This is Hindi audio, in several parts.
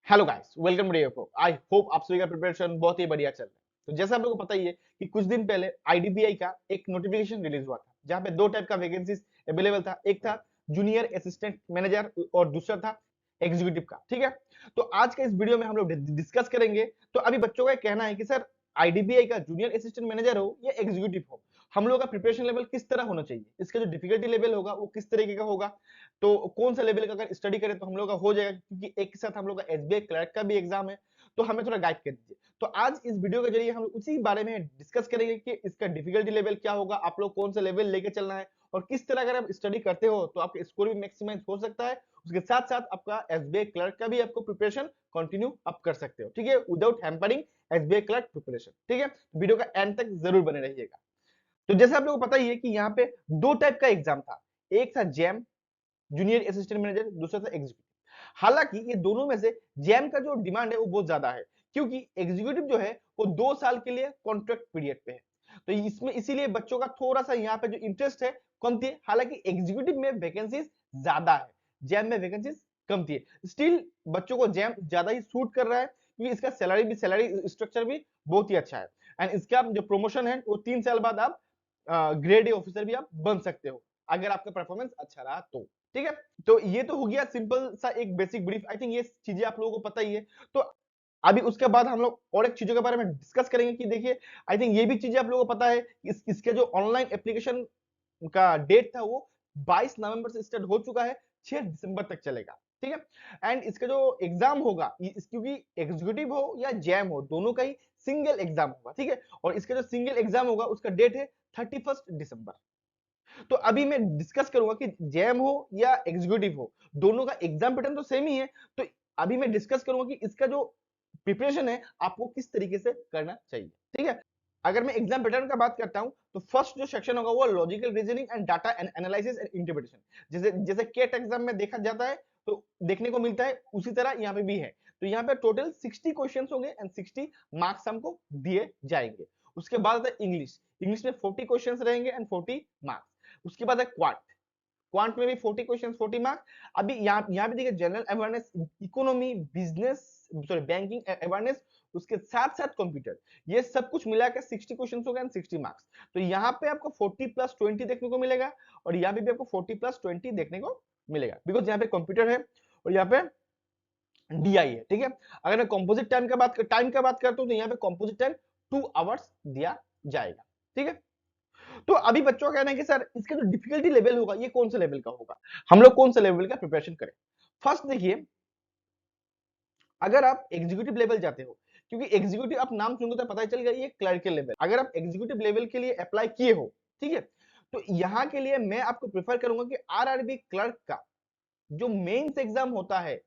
Hello guys, welcome to I hope आप सभी का प्रिपरेशन बहुत ही बढ़िया चल रहा है। तो जैसा आप लोगों को पता ही है कि कुछ दिन पहले आईडीबीआई का एक नोटिफिकेशन रिलीज हुआ था जहां पे दो टाइप का वैकेंसीज अवेलेबल था। एक था जूनियर असिस्टेंट मैनेजर और दूसरा था एग्जीक्यूटिव का। ठीक है, तो आज के इस वीडियो में हम लोग डिस्कस करेंगे। तो अभी बच्चों का कहना है कि सर आईडीबीआई का जूनियर असिस्टेंट मैनेजर हो या एग्जीक्यूटिव हो, हम लोग का प्रिपरेशन लेवल किस तरह होना चाहिए, इसका जो डिफिकल्टी लेवल होगा वो किस तरीके का होगा, तो कौन सा लेवल का अगर स्टडी करें तो हम लोग का हो जाएगा, क्योंकि एक के साथ हम लोग का एसबीआई क्लर्क का भी एग्जाम है। तो हमें थोड़ा गाइड कर दीजिए। तो आज इस वीडियो के जरिए हम उसी बारे में डिस्कस करेंगे कि इसका डिफिकल्टी लेवल क्या होगा, आप लोग कौन सा लेवल लेके चलना है और किस तरह अगर आप स्टडी करते हो तो आपका स्कोर भी मैक्सिमाइज हो सकता है। उसके साथ साथ आपका एसबीआई क्लर्क का भी आपको प्रिपरेशन कंटिन्यू आप कर सकते हो, ठीक है, without hampering SBI clerk preparation. ठीक है, वीडियो का एंड तक जरूर बने रहिएगा। तो जैसे आप लोगों को पता ही है कि यहाँ पे दो टाइप का एग्जाम था। एक था जैम जूनियर असिस्टेंट मैनेजर, दूसरा था एग्जीक्यूटिव। हालांकि ये दोनों में से जैम का जो डिमांड है वो बहुत ज्यादा है, क्योंकि एग्जीक्यूटिव जो है वो 2 साल के लिए कॉन्ट्रैक्ट पीरियड पे है। तो इसमें इसीलिए बच्चों का थोड़ा सा यहाँ पे जो इंटरेस्ट है कम थी। हालांकि एग्जीक्यूटिव में वैकेंसीज ज्यादा है, जैम में वैकेंसीज कम थी। स्टिल बच्चों को जैम ज्यादा ही सूट कर रहा है, क्योंकि इसका सैलरी स्ट्रक्चर भी बहुत ही अच्छा है। एंड इसका जो प्रमोशन है वो 3 साल बाद आप ग्रेड ए ऑफिसर भी आप बन सकते हो, अगर आपका परफॉर्मेंस अच्छा रहा तो। ठीक है, तो ये तो हो गया सिंपल सा एक बेसिक ब्रीफ। आई थिंक ये चीजें आप लोगों को पता ही है। तो अभी उसके बाद हम लोग और एक चीजों के बारे में डिस्कस करेंगे कि देखिए, आई थिंक ये भी चीजें आप लोगों को पता है कि इसके जो ऑनलाइन एप्लीकेशन का डेट था वो 22 नवंबर से स्टार्ट हो चुका है, 6 दिसंबर तक चलेगा। ठीक है, एंड इसका जो एग्जाम होगा, क्योंकि एग्जीक्यूटिव हो या जैम हो, दोनों का ही सिंगल एग्जाम होगा। ठीक है, और इसका जो सिंगल एग्जाम होगा उसका डेट है 31 दिसंबर। तो अभी मैं डिस्कस करूंगा कि जैम हो या एग्जीक्यूटिव हो, दोनों का एग्जाम पैटर्न तो सेम ही है। तो अभी मैं डिस्कस करूंगा कि इसका जो प्रिपरेशन है आपको किस तरीके से करना चाहिए। ठीक है, अगर मैं एग्जाम पैटर्न का बात करता हूं तो फर्स्ट जो सेक्शन होगा वो logical reasoning and data analysis and interpretation. जैसे जैसे केट एग्जाम में देखा जाता है, तो देखने को मिलता है, उसी तरह यहाँ पे भी है। तो यहाँ पे टोटल 60 क्वेश्चंस होंगे एंड 60 मार्क्स हमको दिए जाएंगे। उसके बाद आता है इंग्लिश। इंग्लिश में 40 क्वेश्चंस रहेंगे एंड 40 मार्क्स। उसके बाद है क्वांट। क्वांट में भी 40 क्वेश्चन 40 मार्क्स। अभी यहाँ भी देखिए, general awareness, economy, business, sorry banking awareness, उसके साथ साथ कंप्यूटर, ये सब कुछ मिला के 60 क्वेश्चन हो गए एंड 60 मार्क्स। तो यहाँ पे आपको 40 प्लस 20 देखने को मिलेगा, और यहाँ पे भी आपको 40 प्लस 20 देखने को मिलेगा, बिकॉज यहाँ पे कंप्यूटर है और यहाँ पे डीआई है। ठीक है, अगर मैं कंपोजिट टाइम का बात करता हूँ तो यहाँ पे कंपोजिट टाइम 2 आवर्स दिया जाएगा। ठीक है, तो अभी बच्चों का कहना है कि सर इसका जो डिफिकल्टी लेवल होगा ये कौन सा लेवल का होगा, हम लोग कौन सा लेवल का प्रिपरेशन करें। फर्स्ट देखिए, अगर आप एग्जीक्यूटिव लेवल जाते हो, क्योंकि एग्जीक्यूटिव आप नाम सुनोगे तो पता ही चल गया ये क्लर्कल लेवल, अगर आप एग्जीक्यूटिव लेवल के लिए अप्लाई किए हो, ठीक है, तो यहाँ के लिए मैं आपको प्रेफर करूंगा कि आरआरबी क्लर्क का जो मेंस एग्जाम होता है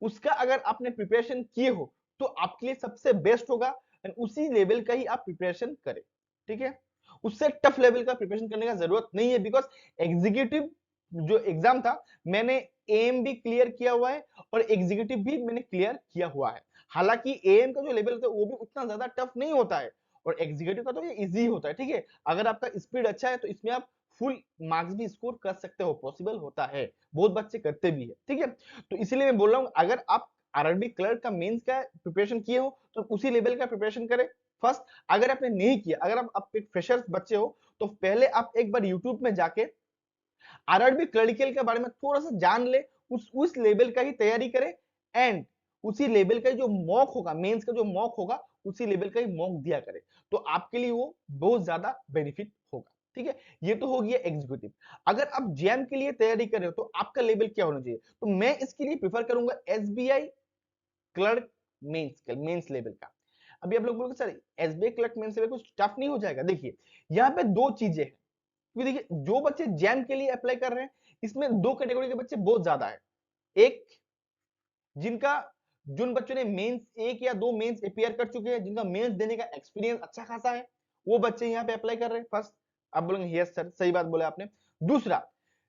उसका अगर आपने प्रिपरेशन किए हो तो आपके लिए सबसे बेस्ट होगा, एंड उसी लेवल का ही आप प्रिपरेशन करें। ठीक है, उससे टफ लेवल का प्रिपरेशन करने का जरूरत नहीं है, बिकॉज एग्जीक्यूटिव जो एग्जाम था मैंने एएम भी क्लियर किया हुआ है और एग्जीक्यूटिव भी मैंने क्लियर किया हुआ है। हालांकि एएम का जो लेवल होता है वो भी उतना ज्यादा टफ नहीं होता है, और एग्जीक्यूटिव का तो ये इजी होता है। ठीक है, अगर आपका स्पीड अच्छा है तो इसमें आप फुल मार्क्स भी स्कोर कर सकते हो, पॉसिबल होता है, बहुत बच्चे करते भी है। ठीक है, तो इसीलिए मैं बोल रहा हूँ अगर आप आरआरबी क्लर्क का मेंस का प्रिपरेशन किए हो तो उसी लेवल का प्रिपरेशन करें फर्स्ट। अगर आपने नहीं किया, अगर आप एक फ्रेशर्स बच्चे हो, तो पहले आप एक बार यूट्यूब में जाके आरआरबी क्लरिकल के बारे में थोड़ा सा जान ले, उस लेवल का ही तैयारी करें, एंड उसी लेवल का जो मॉक होगा, मेंस का जो मॉक होगा उसी लेवल का ही मॉक दिया करें, तो आपके लिए वो बहुत ज्यादा बेनिफिट होगा। ठीक है, ये तो हो गया एग्जीक्यूटिव। अगर आप जैम के लिए तैयारी कर रहे हो तो आपका लेवल क्या होना चाहिए, तो मैं इसके लिए प्रेफर करूंगा एसबीआई क्लर्क मेंस लेवल का। अभी आप लोग बोलोगे sir SBI clerk mains level कुछ टफ नहीं हो जाएगा। देखिए, यहाँ पे दो चीजें हैं, क्योंकि देखिए जो बच्चे जैम के लिए अप्लाई कर रहे हैं इसमें दो कैटेगरी के बच्चे बहुत ज्यादा है। एक, जिनका जिन बच्चों ने मेंस एक या दो मेंस अपीयर कर चुके हैं, जिनका मेंस देने का एक्सपीरियंस अच्छा खासा है, वो बच्चे यहाँ पे अप्लाई कर रहे हैं। फर्स्ट, आप बोलेंगे यस सर सही बात बोले आपने। दूसरा,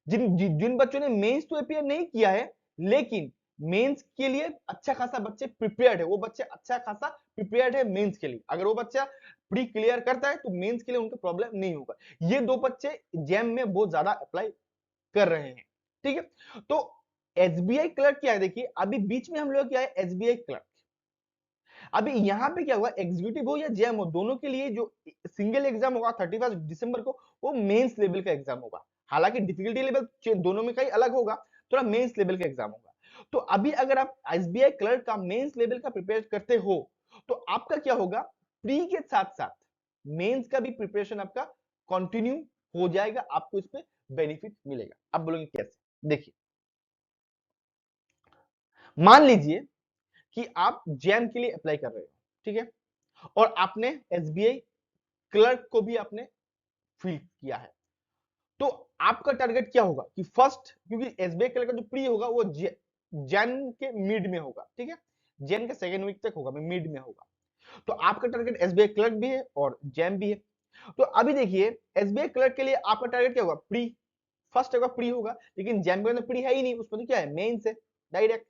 जिन बच्चों ने मेंस तो अपीयर नहीं किया है लेकिन मेंस के लिए अच्छा खासा बच्चे प्रिपेयर्ड है, वो बच्चे अच्छा खासा प्रिपेयर्ड है मेंस के लिए, अगर वो बच्चा प्री क्लियर करता है तो मेंस के लिए उनका प्रॉब्लम नहीं होगा। ये दो बच्चे जैम में बहुत ज्यादा अप्लाई कर रहे हैं। ठीक है, तो एसबीआई क्लर्क क्या है, देखिए अभी बीच में हम लोग क्या है एसबीआई क्लर्क। अभी यहाँ पे क्या हुआ, एग्जीक्यूटिव हो या जेएम हो, दोनों के लिए जो सिंगल एग्जाम होगा 31 दिसंबर को, वो मेंस लेवल का एग्जाम होगा। हालांकि डिफिकल्टी लेवल दोनों में कहीं अलग होगा, थोड़ा मेंस लेवल का एग्जाम होगा। तो अभी अगर आप एसबीआई क्लर्क का मेंस लेवल का प्रिपेयर करते हो, तो आपका क्या होगा, प्री के साथ साथ मेंस का भी प्रिपरेशन आपका कंटिन्यू हो जाएगा, आपको इस पे बेनिफिट मिलेगा। आप बोलोगे कैसे, देखिए मान लीजिए कि आप जैम के लिए अप्लाई कर रहे हो, ठीक है, और आपने एसबीआई क्लर्क को भी आपने फिल किया है, तो आपका टारगेट क्या होगा कि फर्स्ट, क्योंकि एसबीआई क्लर्क का जो प्री होगा वो जैन के मिड में होगा, ठीक है, जैन के सेकेंड वीक तक होगा, मिड में होगा। तो आपका टारगेट एसबीआई क्लर्क भी है और जैम भी है। तो अभी देखिए एसबीआई क्लर्क के लिए आपका टारगेट क्या होगा, प्री, फर्स्ट का प्री होगा, लेकिन जैम के अंदर प्री है ही नहीं, उसमें तो क्या है, मेंस है डायरेक्ट।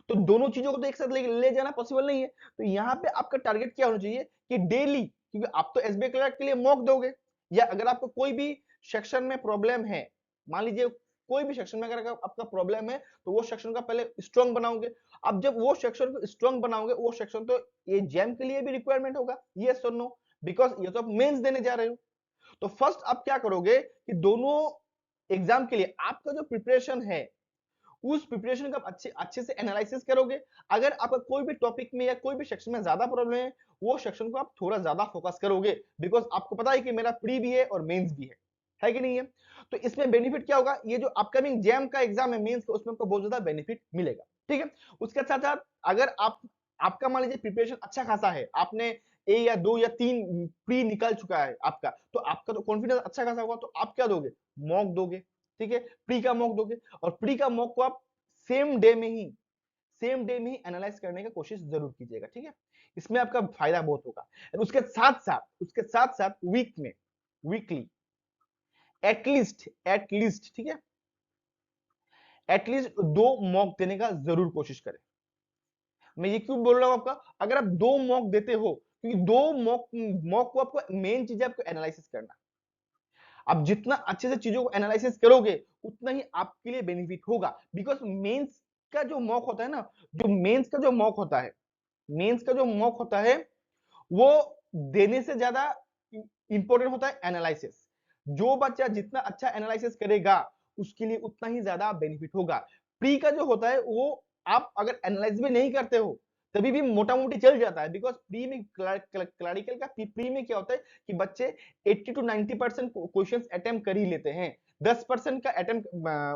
तो दोनों चीजों को तो एक साथ ले जाना पॉसिबल नहीं है। तो यहाँ पे आपका टारगेट क्या होना चाहिए कि डेली, क्योंकि आप तो एसबीआई क्लर्क के लिए मॉक दोगे, या अगर आपको कोई भी सेक्शन में प्रॉब्लम है, मान लीजिए कोई भी सेक्शन में अगर आपका प्रॉब्लम है, तो वो सेक्शन का पहले स्ट्रॉन्ग बनाओगे। अब जब वो सेक्शन को स्ट्रॉन्ग बनाओगे, वो सेक्शन तो ये जैम के लिए भी रिक्वायरमेंट होगा, यस और नो, बिकॉज ये तो आप मेंस देने जा रहे हो। तो फर्स्ट आप क्या करोगे कि दोनों एग्जाम के लिए आपका जो प्रिपरेशन है, उस प्रिपरेशन का अच्छे अच्छे से एनालिसिस करोगे। अगर आपका कोई भी टॉपिक में या कोई भी सेक्शन में ज्यादा प्रॉब्लम है, वो सेक्शन को आप थोड़ा ज्यादा फोकस करोगे, बिकॉज आपको पता है कि मेरा प्री भी है और मेंस भी है कि नहीं है। तो इसमें बेनिफिट क्या होगा, ये जो अपकमिंग जैम का एग्जाम है मेंस का, उसमें आपको बहुत ज्यादा बेनिफिट मिलेगा, ठीक है। उसके साथ साथ अगर आपका मान लीजिए प्रिपरेशन अच्छा खासा है, आपने ए या दो या तीन प्री निकल चुका है आपका, तो आपका तो कॉन्फिडेंस अच्छा खासा होगा, तो आप क्या दोगे, मॉक दोगे, ठीक है, प्री का मॉक दोगे। और प्री का मॉक को आप सेम डे में ही एनालाइज करने की कोशिश जरूर कीजिएगा, ठीक है, इसमें आपका फायदा बहुत होगा। उसके साथ साथ वीक में, वीकली एटलीस्ट ठीक है, एटलीस्ट 2 मॉक देने का जरूर कोशिश करें। मैं ये क्यों बोल रहा हूं आपका, अगर आप 2 मॉक देते हो, क्योंकि 2 मॉक मॉक को आपको मेन चीज है आपको एनालिसिस करना। आप जितना अच्छे से चीजों को एनालिसिस करोगे, उतना ही आपके लिए बेनिफिट होगा, बिकॉज मेंस का जो मॉक होता है ना, जो मेंस का जो मॉक होता है, मेंस का जो मॉक होता है, वो देने से ज्यादा इंपॉर्टेंट होता है एनालिसिस। जो बच्चा जितना अच्छा एनालिसिस करेगा, उसके लिए उतना ही ज्यादा बेनिफिट होगा। प्री का जो होता है, वो आप अगर एनालाइज भी नहीं करते हो, तभी भी मोटा मोटी चल जाता है, बिकॉज प्री में क्लरिकल का प्री में क्या होता है कि बच्चे 80 to 90% क्वेश्चंस अटेम्प्ट कर ही लेते हैं, 10% का अटेम्प्ट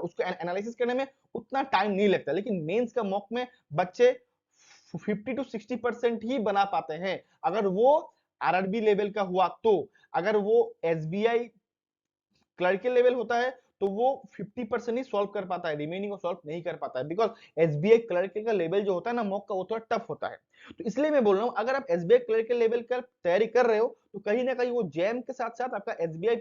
उसको एनालिसिस करने में उतना टाइम नहीं लगता। लेकिन मेंस का मॉक में बच्चे 50 to 60% ही बना पाते हैं, अगर वो आरआरबी लेवल का हुआ तो। अगर वो एसबीआई क्लर्कल लेवल होता है, तो वो 50% ही सॉल्व कर पाता है, रिमेनिंग को सॉल्व नहीं कर पाता है, बिकॉज एसबीआई क्लर्कल का लेवल जो होता है ना मॉक का, वो थोड़ा टफ होता है। तो इसलिए मैं बोल रहा हूं, अगर आप एसबीआई क्लर्कल लेवल का तैयारी कर रहे हो, तो कहीं ना कहीं वो जैम के साथ साथ आपका एसबीआई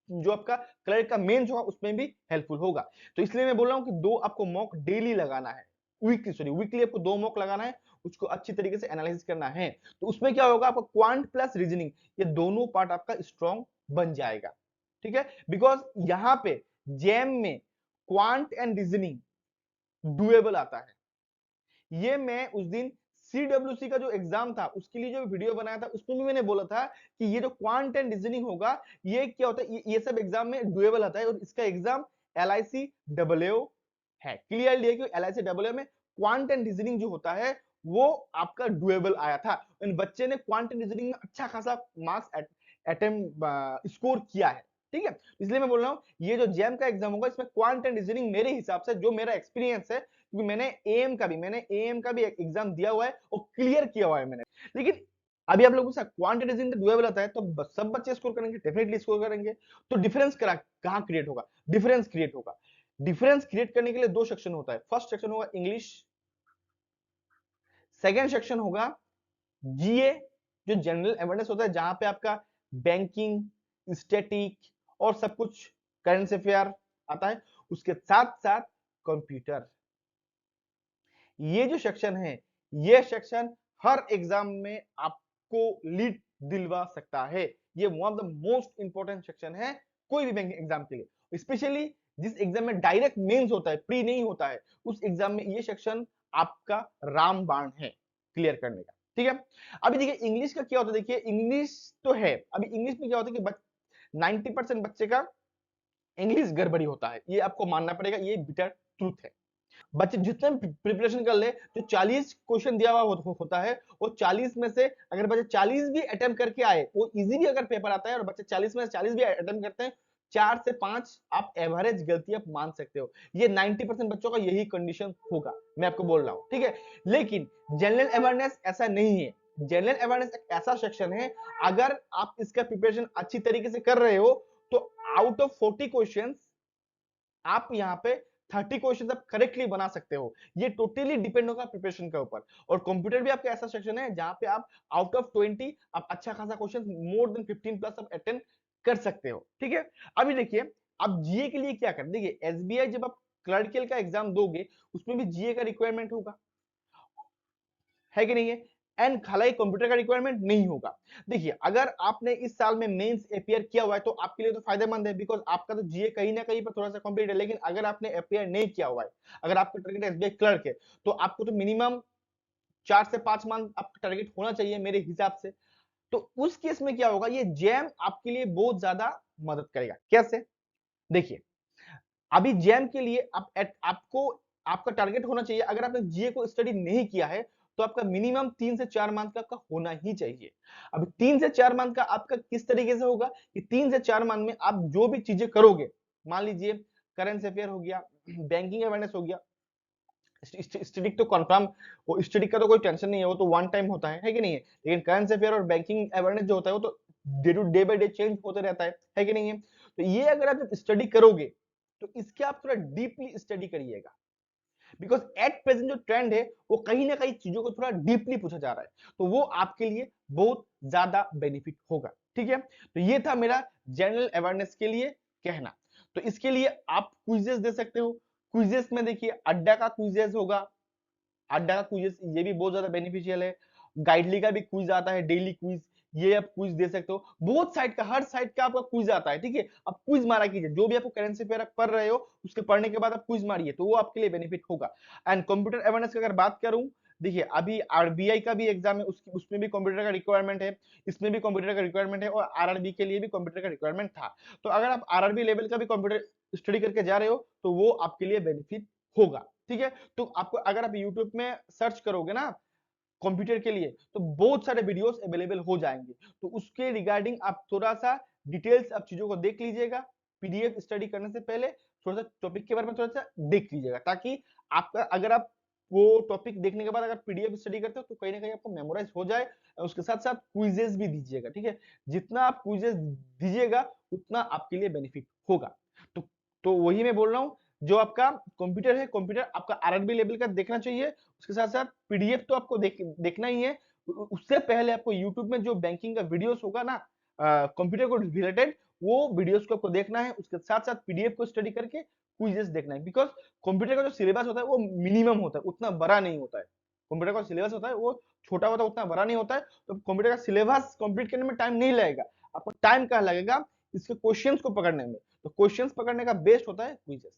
जो आपका क्लर्क का मेन जो है, उसमें भी हेल्पफुल होगा। तो इसलिए मैं बोल रहा हूं कि 2 आपको मॉक डेली लगाना है, वीकली आपको 2 मॉक लगाना है, उसको अच्छी तरीके से एनालिसिस करना है। तो उसमें क्या होगा, आपका क्वांट प्लस रीजनिंग, ये दोनों पार्ट आपका स्ट्रॉन्ग बन जाएगा, ठीक है, बिकॉज यहां पे जेम में क्वांट एंड रीजनिंग डुएबल आता है। ये मैं उस दिन सीडब्ल्यूसी का जो एग्जाम था, उसके लिए जो वीडियो बनाया था, उसमें भी मैंने बोला था कि ये जो क्वांट एंड रीजनिंग होगा, ये क्या होता है, ये सब एग्जाम में डुएबल आता है, और इसका एग्जाम एलआईसी डबल है। क्लियरली है कि एलआईसी डबल में क्वांट एंड रीजनिंग जो होता है, वो आपका डुएबल आया था। इन बच्चे ने क्वांट एंड रीजनिंग में अच्छा खासा मार्क्स अटेम्प्ट स्कोर किया है, ठीक है। इसलिए मैं बोल रहा हूँ, ये जो जैम का एग्जाम होगा, इसमें क्वांट एंड रीजनिंग मेरे हिसाब से, जो मेरा एक्सपीरियंस है, क्योंकि मैंने एएम का भी एग्जाम दिया हुआ है और क्लियर किया हुआ है मैंने। लेकिन अभी आप लोगों से क्वांटिटेटिव डुएबल आता है, तो सब बच्चे स्कोर करेंगे, डेफिनेटली स्कोर करेंगे। तो डिफरेंस कहां क्रिएट होगा, डिफरेंस क्रिएट करने के लिए 2 सेक्शन होता है। फर्स्ट सेक्शन होगा इंग्लिश, सेकेंड सेक्शन होगा जीए, जो जनरल अवेयरनेस होता है, जहां पे आपका बैंकिंग, स्टैटिक और सब कुछ करेंट अफेयर आता है। उसके साथ साथ कंप्यूटर। ये जो सेक्शन है, ये सेक्शन हर एग्जाम में आपको लीड दिलवा सकता है। ये one of the most important section है कोई भी बैंकिंग एग्जाम के लिए, स्पेशली जिस एग्जाम में डायरेक्ट मेंस होता है, प्री नहीं होता है, उस एग्जाम में ये सेक्शन आपका रामबाण है क्लियर करने का। ठीक है, अभी देखिए इंग्लिश का क्या होता है, देखिए इंग्लिश तो है, अभी इंग्लिश में क्या होता है कि 90% बच्चे का इंग्लिश गड़बड़ी होता है, ये आपको मानना पड़ेगा, ये बिटर ट्रूथ है। बच्चे जितने प्रिपरेशन कर ले, जो 40 क्वेश्चन दिया हुआ होता है, वो 40 में से अगर बच्चे 40 भी अटेम्प्ट करके आए, वो इजी भी अगर पेपर आता है और बच्चे 40 में से 40 भी अटेम्प्ट करते हैं, 4 से 5 आप एवरेज गलती आप मान सकते हो। ये 90% बच्चों का यही कंडीशन होगा, मैं आपको बोल रहा हूं। ठीक है, लेकिन जनरल अवेयरनेस ऐसा नहीं है। जनरल अवेयरनेस एक ऐसा सेक्शन है, अगर आप इसका प्रिपरेशन अच्छी तरीके से कर रहे हो, तो आउट ऑफ 40 क्वेश्चंस आप यहाँ पे 30 क्वेश्चन आप करेक्टली बना सकते हो। ये टोटली डिपेंड होगा प्रिपरेशन के ऊपर। और कंप्यूटर भी आपका ऐसा सेक्शन है जहां पे आप आउट ऑफ 20 आप अच्छा खासा क्वेश्चन मोर देन 15 प्लस आप अटेंड कर सकते हो। ठीक है, अभी देखिए आप जीए के लिए क्या करें, देखिए एसबीआई जब आप क्लर्कियल का एग्जाम दोगे, उसमें भी जीए का रिक्वायरमेंट होगा, है कि नहीं है? एंड खाली कंप्यूटर का रिक्वायरमेंट नहीं होगा। देखिए अगर आपने इस साल में मेंस अपियर किया हुआ है तो आपके लिए तो फायदेमंद है, बिकॉज आपका तो जीए कहीं ना कहीं पर थोड़ा सा कंप्लीट है। लेकिन अगर आपने अपियर नहीं किया हुआ है, अगर आपका टारगेट एसबीआई क्लर्क है, तो आपको तो मिनिमम 4 से 5 मार्क्स आपका टारगेट होना चाहिए मेरे हिसाब से। तो उस केस में क्या होगा, ये जैम आपके लिए बहुत ज्यादा मदद करेगा। कैसे, देखिए अभी जैम के लिए आपको आपका टारगेट होना चाहिए, अगर आपने जीए को स्टडी नहीं किया है, तो आपका मिनिमम 3 से 4 मंथ का आपका होना ही चाहिए। अब 3 से 4 मंथ का आपका किस तरीके से होगा कि 3 से 4 मंथ में आप जो भी चीजें करोगे, मान लीजिए करंट अफेयर हो गया, बैंकिंग अवेयरनेस हो गया, स्टैटिक तो कंफर्म, वो स्टैटिक का तो कोई टेंशन नहीं है, वो तो वन टाइम होता है कि नहीं है? लेकिन करंट अफेयर और बैंकिंग अवेयरनेस जो होता है वो तो day to day by day change होते रहता है कि नहीं है? तो ये अगर आप स्टडी करोगे, तो इसके आप थोड़ा डीपली स्टडी करिएगा, बिकॉज एट प्रेजेंट जो ट्रेंड है वो कहीं ना कहीं चीजों को थोड़ा डीपली पूछा जा रहा है, तो वो आपके लिए बहुत ज्यादा बेनिफिट होगा। ठीक है, तो ये था मेरा जनरल अवेयरनेस के लिए कहना। तो इसके लिए आप क्विजेस दे सकते हो। क्विजेस में देखिए अड्डा का क्विजेस होगा, अड्डा का क्विज ये भी बहुत ज्यादा बेनिफिशियल है। गाइडली का भी क्विज आता है, डेली क्विज, ये आप क्विज दे सकते हो। बहुत साइड का, हर साइड का आपका क्विज आता है। ठीक है, आप क्विज मारा कीजिए, जो भी आपको करेंसी फेयर आप पढ़ रहे हो उसके पढ़ने के बाद आप क्विज मारिए, तो वो आपके लिए बेनिफिट होगा। एंड कंप्यूटर अवेयरनेस की अगर बात करूं, देखिए अभी आरबीआई का भी एग्जाम है, उसमें भी कंप्यूटर का रिक्वायरमेंट है, इसमें भी कंप्यूटर का रिक्वायरमेंट है, और आरआरबी के लिए भी कंप्यूटर का रिक्वायरमेंट था। तो अगर आप आरआरबी लेवल का भी कंप्यूटर स्टडी करके जा रहे हो, तो वो आपके लिए बेनिफिट होगा। ठीक है, तो आपको अगर आप YouTube में सर्च करोगे ना कंप्यूटर के लिए, तो बहुत सारे वीडियोस अवेलेबल हो जाएंगे। तो उसके रिगार्डिंग आप थोड़ा सा डिटेल्स आप चीजों को देख लीजिएगा, पीडीएफ स्टडी करने से पहले थोड़ा सा टॉपिक के बारे में थोड़ा सा देख लीजिएगा, ताकि आपका अगर आप वो टॉपिक देखने के बाद अगर पीडीएफ स्टडी करते हो तो कहीं ना कहीं आपको मेमोराइज हो जाए। उसके साथ साथ क्विजेस भी दीजिएगा। ठीक है, जितना आप क्विजेस दीजिएगा उतना आपके लिए बेनिफिट होगा। तो तो वही मैं बोल रहा हूँ, जो आपका कंप्यूटर है, कंप्यूटर आपका आरआरबी लेवल का देखना चाहिए, उसके साथ साथ पीडीएफ तो आपको देखना ही है। उससे पहले आपको यूट्यूब में जो बैंकिंग का वीडियोस होगा ना कंप्यूटर को रिलेटेड, वो वीडियोस को आपको देखना है। उसके साथ साथ पीडीएफ को स्टडी करके क्विजेस देखना है, बिकॉज कंप्यूटर का जो सिलेबस होता है वो मिनिमम होता है, उतना बड़ा नहीं होता है। कंप्यूटर का सिलेबस होता है वो छोटा होता है, उतना बड़ा नहीं होता है। तो कंप्यूटर का सिलेबस कंप्लीट करने में टाइम नहीं लगेगा, आपको टाइम कहाँ लगेगा, इसके क्वेश्चंस को पकड़ने में। तो क्वेश्चंस पकड़ने का बेस्ट होता है क्विजेस,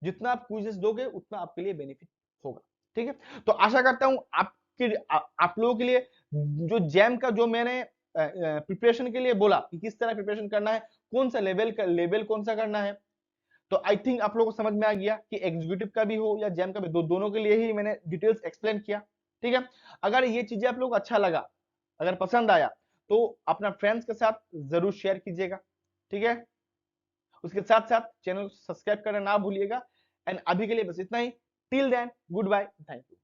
जितना आप क्विजेस दोगे उतना आपके लिए बेनिफिट होगा। ठीक है, तो आशा करता हूं आप लोगों के लिए जो जैम का जो मैंने प्रिपरेशन के लिए बोला कि किस तरह प्रिपरेशन करना है, कौन सा लेवल कौन सा करना है, तो आई थिंक आप लोगों को समझ में आ गया कि एग्जीक्यूटिव का भी हो या जैम का भी, दोनों के लिए ही मैंने डिटेल्स एक्सप्लेन किया। ठीक है, अगर ये चीजें आप लोग अच्छा लगा, अगर पसंद आया, तो अपना फ्रेंड्स के साथ जरूर शेयर कीजिएगा। ठीक है, उसके साथ साथ चैनल सब्सक्राइब करना ना भूलिएगा। एंड अभी के लिए बस इतना ही। Till then, goodbye, thank you.